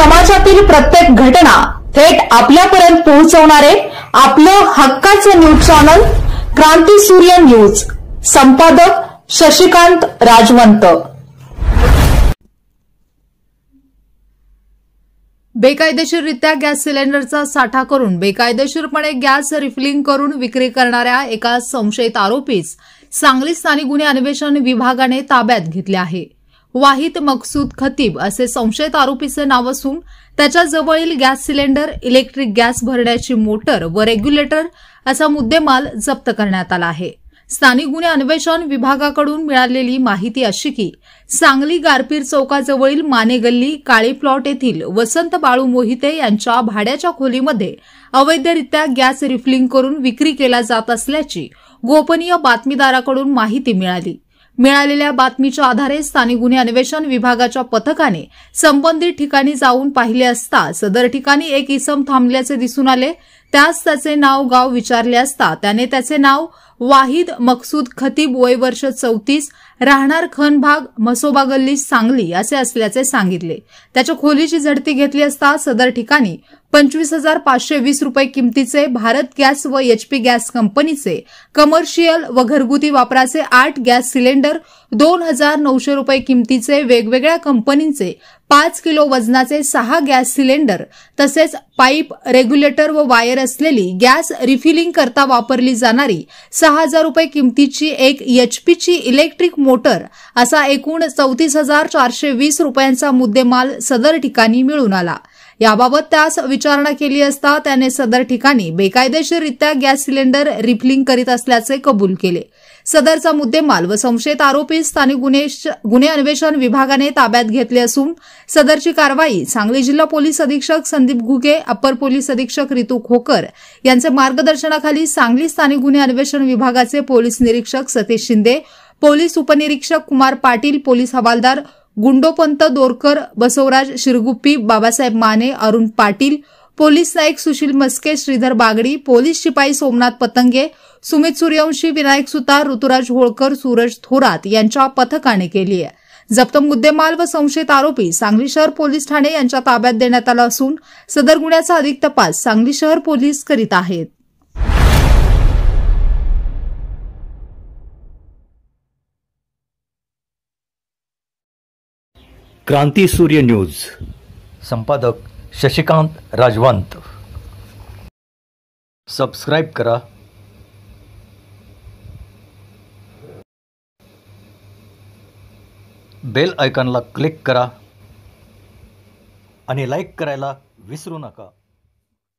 समाजातील प्रत्येक घटना थेट आपल्यापर्यंत पोहोचवणारे आपलं हक्काचं न्यूज चॅनल क्रांती सूर्य न्यूज। संपादक शशिकांत राजवंत। बेकायदेशीररित्या गॅस सिलेंडरचा साठा करून बेकायदेशीरपणे गॅस रिफिलिंग करून विक्री करणाऱ्या एका संशयित आरोपीस सांगली स्थानिक गुन्हे अन्वेषण विभागाने ताब्यात घेतले आहे। वाहिद मकसूद खतीब असे संशयित आरोपीचे नाव असून त्याच्या जवळील गॅस सिलेंडर, इलेक्ट्रिक गॅस भरण्याची मोटर व रेग्युलेटर असा मुद्देमाल जप्त करण्यात आला आहे। स्थानिक गुन्हे अन्वेषण विभागाकडून मिळालेली माहिती अशी की सांगली गारपीर चौकाजवळील माने गल्ली काळी प्लॉट येथील वसंत बाळू मोहिते यांच्या भाड्याच्या खोलीमध्ये अवैधरित्या गॅस रिफिलिंग करून विक्री केला जात असल्याची गोपनीय बातमीदाराकडून माहिती मिळाली। मिळालेल्या बातमीच्या आधारे स्थानिक गुन्हे अन्वेषण विभागाच्या पथकाने संबंधित ठिकाणी जाऊन पाहिले असता सदर ठिकाणी एक इसम थांबल्याचे दिसून आले। त्यास त्याचे नाव गाव विचारले असता त्याने त्याचे नाव वाहिद मकसूद खतीब वय वर्ष 34 राहणार खनभाग मसोबा गल्ली सांगली असे असल्याचे सांगितले। त्याच्या खोलीची झडती घेतली असता सदर ठिकाणी 25,520 रुपये किमतीचे भारत गॅस व एचपी गॅस कंपनीचे कमर्शियल व घरगुती वापराचे 8 गॅस सिलेंडर, 2,900 रुपये किमतीचे वेगवेगळ्या कंपनीचे 5 किलो वजनाचे 6 गॅस सिलेंडर तसेच पाईप, रेग्युलेटर व वायर असलेली गॅस रिफिलिंग करता वापरली जाणारी 6,000 रुपये किमतीची एक एचपीची इलेक्ट्रिक मोटर असा एकूण 34,420 रुपयांचा मुद्देमाल सदर ठिकाणी मिळून आला। याबाबत त्यास विचारणा केली असता त्याने सदर ठिकाणी बेकायदेशीररित्या गॅस सिलेंडर रिफिलिंग करीत असल्याचे कबूल केले। सदरचा मुद्देमाल व संशयित आरोपी स्थानिक गुन्हे अन्वेषण विभागाने ताब्यात घेतले असून सदरची कारवाई सांगली जिल्हा पोलीस अधीक्षक संदीप घुगे, अप्पर पोलीस अधीक्षक रितू खोकर यांचे मार्गदर्शनाखाली सांगली स्थानिक गुन्हे अन्वेषण विभागाचे पोलीस निरीक्षक सतीश शिंदे, पोलीस उपनिरीक्षक कुमार पाटील, पोलीस हवालदार गुंडोपंत दोरकर, बसवराज शिरगुप्पी, बाबासाहेब माने, अरुण पाटील, पोलीस नाईक सुशील मस्के, श्रीधर बागडी, पोलीस शिपाई सोमनाथ पतंगे, सुमित सूर्यवंशी, विनायक सुतार, ऋतुराज होळकर, सूरज थोरात यांच्या पथकाने केली आहे। जप्त मुद्देमाल व संशयित आरोपी सांगली शहर पोलीस ठाणे यांच्या ताब्यात देण्यात आला असून सदर गुन्ह्याचा अधिक तपास सांगली शहर पोलीस करीत आहेत। क्रांती सूर्य न्यूज। संपादक शशिकांत राजवंत। सबस्क्राइब करा, बेल आयकॉनला क्लिक करा आणि लाईक करायला विसरू नका।